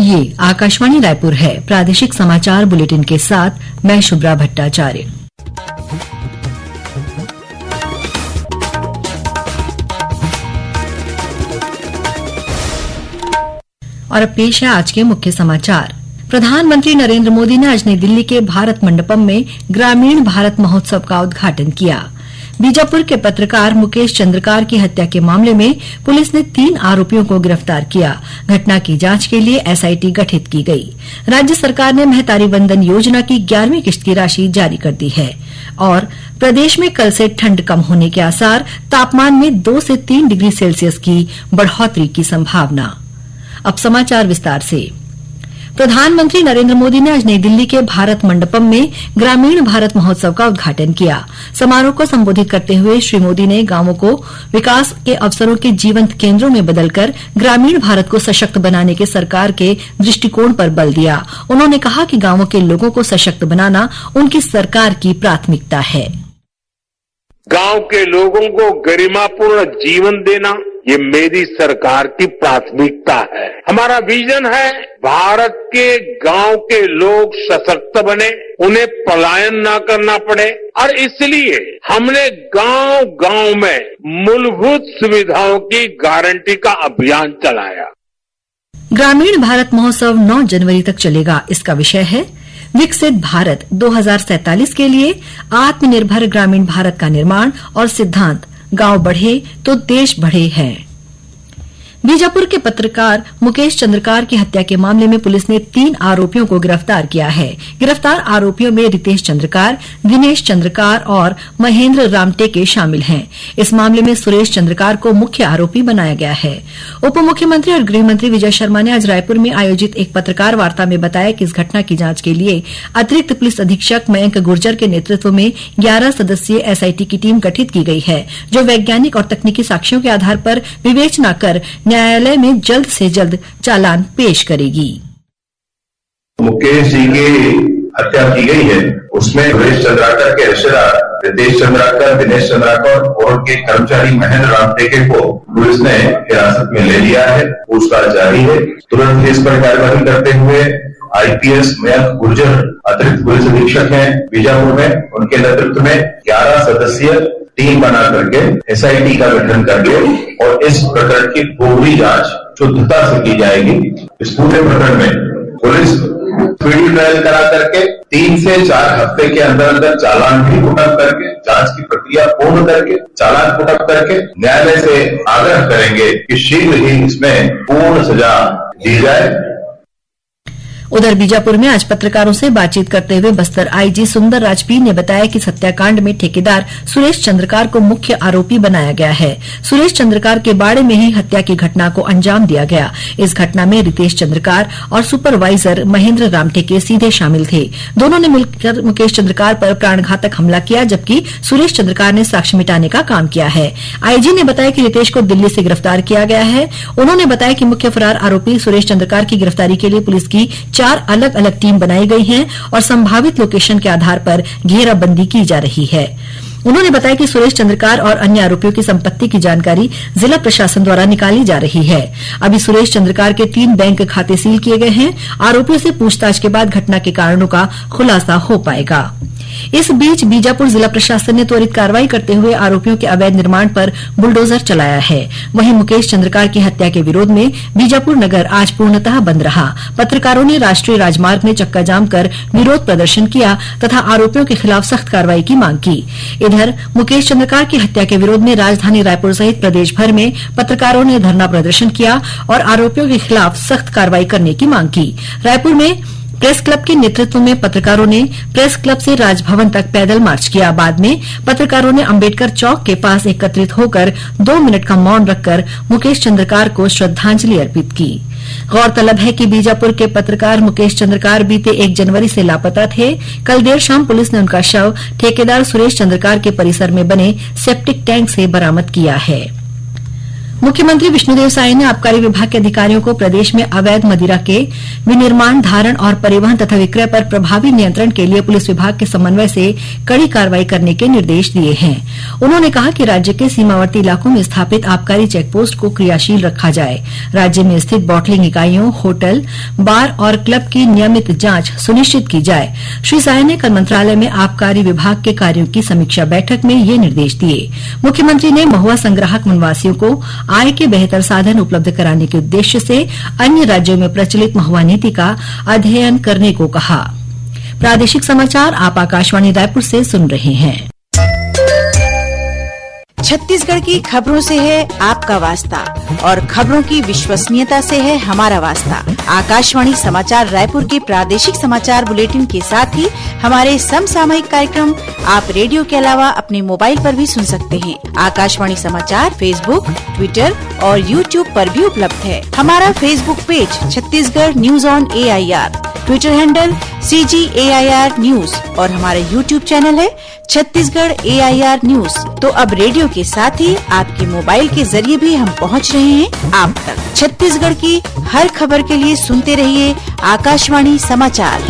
ये आकाशवाणी रायपुर है। प्रादेशिक समाचार बुलेटिन के साथ मैं शुभ्रा भट्टाचार्य। और अब पेश है आज के मुख्य समाचार। प्रधानमंत्री नरेंद्र मोदी ने आज नई दिल्ली के भारत मंडपम में ग्रामीण भारत महोत्सव का उद्घाटन किया। बीजापुर के पत्रकार मुकेश चंद्रकार की हत्या के मामले में पुलिस ने 3 आरोपियों को गिरफ्तार किया। घटना की जांच के लिए एसआईटी गठित की गई। राज्य सरकार ने महतारी वंदन योजना की 11वीं किश्त की राशि जारी कर दी है। और प्रदेश में कल से ठंड कम होने के आसार, तापमान में 2 से 3 डिग्री सेल्सियस की बढ़ोतरी की संभावना। अब समाचार विस्तार से। प्रधानमंत्री नरेंद्र मोदी ने आज नई दिल्ली के भारत मंडपम में ग्रामीण भारत महोत्सव का उद्घाटन किया। समारोह को संबोधित करते हुए श्री मोदी ने गांवों को विकास के अवसरों के जीवंत केंद्रों में बदलकर ग्रामीण भारत को सशक्त बनाने के सरकार के दृष्टिकोण पर बल दिया। उन्होंने कहा कि गांवों के लोगों को सशक्त बनाना उनकी सरकार की प्राथमिकता है। गांव के लोगों को गरिमापूर्ण जीवन देना ये मेरी सरकार की प्राथमिकता है। हमारा विजन है भारत के गांव के लोग सशक्त बने, उन्हें पलायन ना करना पड़े और इसलिए हमने गांव गांव में मूलभूत सुविधाओं की गारंटी का अभियान चलाया। ग्रामीण भारत महोत्सव 9 जनवरी तक चलेगा। इसका विषय है विकसित भारत 2047 के लिए आत्मनिर्भर ग्रामीण भारत का निर्माण और सिद्धांत गांव बढ़े तो देश बढ़े है। बीजापुर के पत्रकार मुकेश चंद्रकार की हत्या के मामले में पुलिस ने 3 आरोपियों को गिरफ्तार किया है। गिरफ्तार आरोपियों में रितेश चंद्रकार, दिनेश चंद्रकार और महेंद्र रामटेके शामिल हैं। इस मामले में सुरेश चंद्रकार को मुख्य आरोपी बनाया गया है। उप मुख्यमंत्री और गृह मंत्री विजय शर्मा ने आज रायपुर में आयोजित एक पत्रकार वार्ता में बताया कि इस घटना की जांच के लिए अतिरिक्त पुलिस अधीक्षक मयंक गुर्जर के नेतृत्व में 11 सदस्यीय एसआईटी की टीम गठित की गई है, जो वैज्ञानिक और तकनीकी साक्ष्यों के आधार पर विवेचना कर न्यायालय में जल्द से जल्द चालान पेश करेगी। मुकेश जी की हत्या की गई है, उसमें सुरेश चंद्राकर के रिश्तेदार रितेश चंद्राकर, दिनेश चंद्राकर और उनके कर्मचारी महेंद्र रामटेके को पुलिस ने हिरासत में ले लिया है। पूछताछ जारी है। तुरंत इस पर कार्यवाही करते हुए आईपीएस मयंक गुर्जर अतिरिक्त पुलिस अधीक्षक हैं बीजापुर में, उनके नेतृत्व में 11 सदस्यीय टीम बना करके एसआईटी का गठन करके और इस प्रकरण की पूरी जांच शुद्धता से की जाएगी। इस पूरे प्रकरण में पुलिस स्पीडी ट्रायल करा करके 3 से 4 हफ्ते के अंदर अंदर चालान भी पुटअप करके जांच की प्रक्रिया पूर्ण करके चालान पुटअप करके न्यायालय से आग्रह करेंगे कि शीघ्र ही इसमें पूर्ण सजा दी जाए। उधर बीजापुर में आज पत्रकारों से बातचीत करते हुए बस्तर आईजी सुंदर राजपीर ने बताया कि हत्याकांड में ठेकेदार सुरेश चंद्रकार को मुख्य आरोपी बनाया गया है। सुरेश चंद्रकार के बाड़े में ही हत्या की घटना को अंजाम दिया गया। इस घटना में रितेश चंद्रकार और सुपरवाइजर महेंद्र रामटेके सीधे शामिल थे। दोनों ने मिलकर मुकेश चंद्रकार पर प्राणघातक हमला किया, जबकि सुरेश चंद्रकार ने साक्ष्य मिटाने का काम किया है। आईजी ने बताया कि रितेश को दिल्ली से गिरफ्तार किया गया है। उन्होंने बताया कि मुख्य फरार आरोपी सुरेश चंद्रकार की गिरफ्तारी के लिए पुलिस की 4 अलग अलग टीम बनाई गई हैं और संभावित लोकेशन के आधार पर घेराबंदी की जा रही है। उन्होंने बताया कि सुरेश चंद्रकार और अन्य आरोपियों की संपत्ति की जानकारी जिला प्रशासन द्वारा निकाली जा रही है। अभी सुरेश चंद्रकार के 3 बैंक खाते सील किए गए हैं। आरोपियों से पूछताछ के बाद घटना के कारणों का खुलासा हो पाएगा। इस बीच बीजापुर जिला प्रशासन ने त्वरित कार्रवाई करते हुए आरोपियों के अवैध निर्माण पर बुलडोजर चलाया है। वहीं मुकेश चंद्रकार की हत्या के विरोध में बीजापुर नगर आज पूर्णतः बंद रहा। पत्रकारों ने राष्ट्रीय राजमार्ग में चक्का जाम कर विरोध प्रदर्शन किया तथा आरोपियों के खिलाफ सख्त कार्रवाई की मांग की। इधर मुकेश चंद्रकार की हत्या के विरोध में राजधानी रायपुर सहित प्रदेश भर में पत्रकारों ने धरना प्रदर्शन किया और आरोपियों के खिलाफ सख्त कार्रवाई करने की मांग की। रायपुर में प्रेस क्लब के नेतृत्व में पत्रकारों ने प्रेस क्लब से राजभवन तक पैदल मार्च किया। बाद में पत्रकारों ने अंबेडकर चौक के पास एकत्रित होकर 2 मिनट का मौन रखकर मुकेश चंद्रकार को श्रद्धांजलि अर्पित की। गौरतलब है कि बीजापुर के पत्रकार मुकेश चंद्रकार बीते 1 जनवरी से लापता थे। कल देर शाम पुलिस ने उनका शव ठेकेदार सुरेश चंद्रकार के परिसर में बने सेप्टिक टैंक से बरामद किया है। मुख्यमंत्री विष्णुदेव साय ने आबकारी विभाग के अधिकारियों को प्रदेश में अवैध मदिरा के विनिर्माण, धारण और परिवहन तथा विक्रय पर प्रभावी नियंत्रण के लिए पुलिस विभाग के समन्वय से कड़ी कार्रवाई करने के निर्देश दिए हैं। उन्होंने कहा कि राज्य के सीमावर्ती इलाकों में स्थापित आबकारी चेकपोस्ट को क्रियाशील रखा जाए। राज्य में स्थित बॉटलिंग इकाइयों, होटल, बार और क्लब की नियमित जांच सुनिश्चित की जाए। श्री साय ने कल मंत्रालय में आबकारी विभाग के कार्यों की समीक्षा बैठक में ये निर्देश दिए। मुख्यमंत्री ने महुआ संग्राहक वनवासियों को आय के बेहतर साधन उपलब्ध कराने के उद्देश्य से अन्य राज्यों में प्रचलित महुआ नीति का अध्ययन करने को कहा। प्रादेशिक समाचार आप आकाशवाणी रायपुर से सुन रहे हैं। छत्तीसगढ़ की खबरों से है आपका वास्ता और खबरों की विश्वसनीयता से है हमारा वास्ता। आकाशवाणी समाचार रायपुर के प्रादेशिक समाचार बुलेटिन के साथ ही हमारे समसामयिक कार्यक्रम आप रेडियो के अलावा अपने मोबाइल पर भी सुन सकते हैं। आकाशवाणी समाचार फेसबुक, ट्विटर और यूट्यूब पर भी उपलब्ध है। हमारा Facebook page Chhattisgarh news on AIR, Twitter handle CGAIR news और हमारा यूट्यूब चैनल है छत्तीसगढ़ AIR न्यूज। तो अब रेडियो के साथ ही आपके मोबाइल के जरिए भी हम पहुंच रहे हैं आप तक। छत्तीसगढ़ की हर खबर के लिए सुनते रहिए आकाशवाणी समाचार।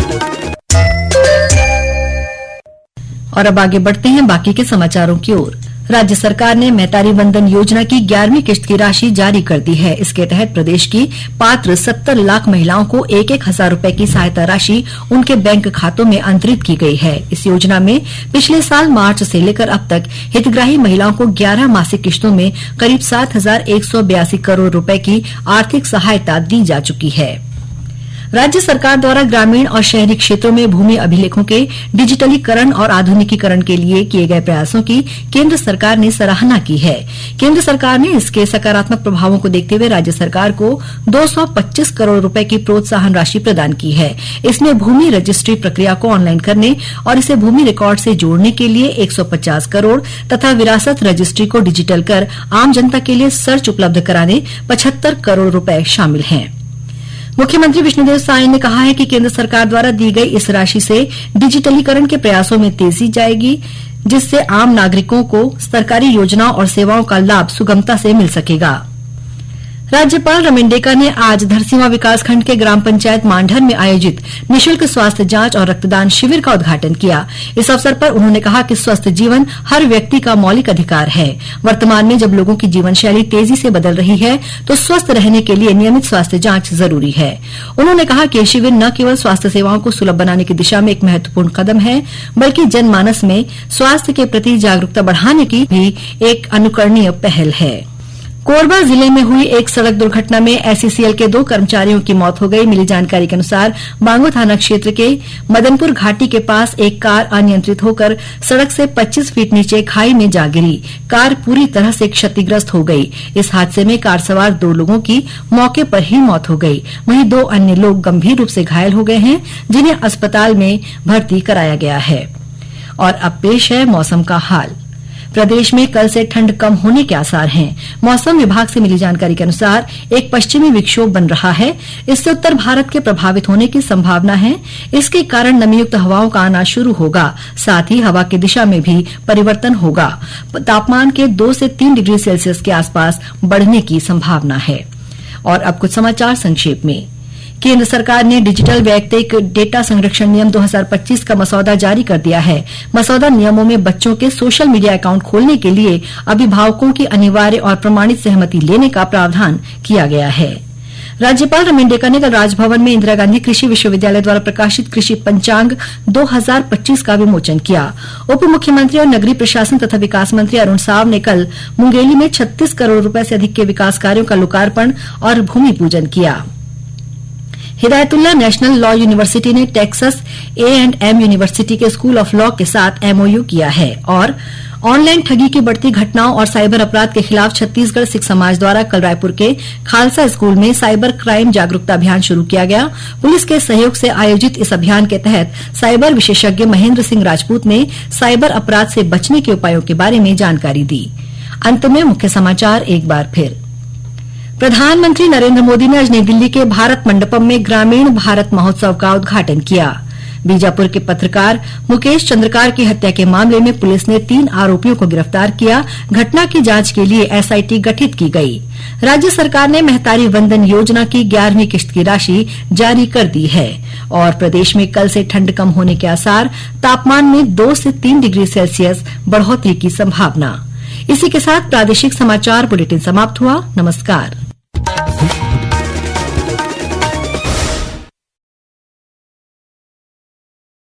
और अब आगे बढ़ते हैं बाकी के समाचारों की ओर। राज्य सरकार ने मैतारी वंदन योजना की 11वीं किश्त की राशि जारी कर दी है। इसके तहत प्रदेश की पात्र 70 लाख महिलाओं को 1,000 रूपये की सहायता राशि उनके बैंक खातों में अंतरित की गई है। इस योजना में पिछले साल मार्च से लेकर अब तक हितग्राही महिलाओं को 11 मासिक किश्तों में करीब 7,182 करोड़ रूपये की आर्थिक सहायता दी जा चुकी है। राज्य सरकार द्वारा ग्रामीण और शहरी क्षेत्रों में भूमि अभिलेखों के डिजिटलीकरण और आधुनिकीकरण के लिए किए गए प्रयासों की केंद्र सरकार ने सराहना की है। केंद्र सरकार ने इसके सकारात्मक प्रभावों को देखते हुए राज्य सरकार को 225 करोड़ रुपए की प्रोत्साहन राशि प्रदान की है। इसमें भूमि रजिस्ट्री प्रक्रिया को ऑनलाइन करने और इसे भूमि रिकॉर्ड से जोड़ने के लिए 150 करोड़ तथा विरासत रजिस्ट्री को डिजिटल कर आम जनता के लिए सर्च उपलब्ध कराने 75 करोड़ रुपए शामिल हैं। मुख्यमंत्री विष्णुदेव साय ने कहा है कि केंद्र सरकार द्वारा दी गई इस राशि से डिजिटलीकरण के प्रयासों में तेजी जाएगी, जिससे आम नागरिकों को सरकारी योजनाओं और सेवाओं का लाभ सुगमता से मिल सकेगा। राज्यपाल रमेन डेका ने आज धरसींवा विकासखंड के ग्राम पंचायत मांढर में आयोजित निःशुल्क स्वास्थ्य जांच और रक्तदान शिविर का उद्घाटन किया। इस अवसर पर उन्होंने कहा कि स्वस्थ जीवन हर व्यक्ति का मौलिक अधिकार है। वर्तमान में जब लोगों की जीवन शैली तेजी से बदल रही है तो स्वस्थ रहने के लिए नियमित स्वास्थ्य जांच जरूरी है। उन्होंने कहा कि यह शिविर न केवल स्वास्थ्य सेवाओं को सुलभ बनाने की दिशा में एक महत्वपूर्ण कदम है, बल्कि जनमानस में स्वास्थ्य के प्रति जागरूकता बढ़ाने की भी एक अनुकरणीय पहल है। कोरबा जिले में हुई एक सड़क दुर्घटना में SCCL के 2 कर्मचारियों की मौत हो गई। मिली जानकारी के अनुसार बांगो थाना क्षेत्र के मदनपुर घाटी के पास एक कार अनियंत्रित होकर सड़क से 25 फीट नीचे खाई में जा गिरी। कार पूरी तरह से क्षतिग्रस्त हो गई। इस हादसे में कार सवार 2 लोगों की मौके पर ही मौत हो गई। वहीं 2 अन्य लोग गंभीर रूप से घायल हो गए हैं, जिन्हें अस्पताल में भर्ती कराया गया है। और अब पेश है मौसम का हाल। प्रदेश में कल से ठंड कम होने के आसार हैं। मौसम विभाग से मिली जानकारी के अनुसार एक पश्चिमी विक्षोभ बन रहा है। इससे उत्तर भारत के प्रभावित होने की संभावना है। इसके कारण नमीयुक्त हवाओं का आना शुरू होगा। साथ ही हवा की दिशा में भी परिवर्तन होगा। तापमान के 2 से 3 डिग्री सेल्सियस के आसपास बढ़ने की संभावना है। और अब कुछ समाचार संक्षेप में। केंद्र सरकार ने डिजिटल वैयक्तिक डेटा संरक्षण नियम 2025 का मसौदा जारी कर दिया है। मसौदा नियमों में बच्चों के सोशल मीडिया अकाउंट खोलने के लिए अभिभावकों की अनिवार्य और प्रमाणित सहमति लेने का प्रावधान किया गया है। राज्यपाल रमेन डेका ने कल राजभवन में इंदिरा गांधी कृषि विश्वविद्यालय द्वारा प्रकाशित कृषि पंचांग 2025 का विमोचन किया। उप मुख्यमंत्री और नगरीय प्रशासन तथा विकास मंत्री अरुण साव ने कल मुंगेली में 36 करोड़ रुपए से अधिक के विकास कार्यों का लोकार्पण और भूमि पूजन किया। हिदायतुल्लाह नेशनल लॉ यूनिवर्सिटी ने टेक्सास A&M यूनिवर्सिटी के स्कूल ऑफ लॉ के साथ MOU किया है। और ऑनलाइन ठगी की बढ़ती घटनाओं और साइबर अपराध के खिलाफ छत्तीसगढ़ सिख समाज द्वारा कल रायपुर के खालसा स्कूल में साइबर क्राइम जागरूकता अभियान शुरू किया गया। पुलिस के सहयोग से आयोजित इस अभियान के तहत साइबर विशेषज्ञ महेंद्र सिंह राजपूत ने साइबर अपराध से बचने के उपायों के बारे में जानकारी दी। अंत में मुख्य समाचार एक बार फिर। प्रधानमंत्री नरेंद्र मोदी ने आज नई दिल्ली के भारत मंडपम में ग्रामीण भारत महोत्सव का उद्घाटन किया। बीजापुर के पत्रकार मुकेश चंद्रकार की हत्या के मामले में पुलिस ने 3 आरोपियों को गिरफ्तार किया। घटना की जांच के लिए एसआईटी गठित की गई। राज्य सरकार ने महतारी वंदन योजना की 11वीं किश्त की राशि जारी कर दी है और प्रदेश में कल से ठंड कम होने के आसार, तापमान में 2 से 3 डिग्री सेल्सियस बढ़ोतरी की संभावना। इसी के साथ प्रादेशिक समाचार बुलेटिन समाप्त हुआ। नमस्कार।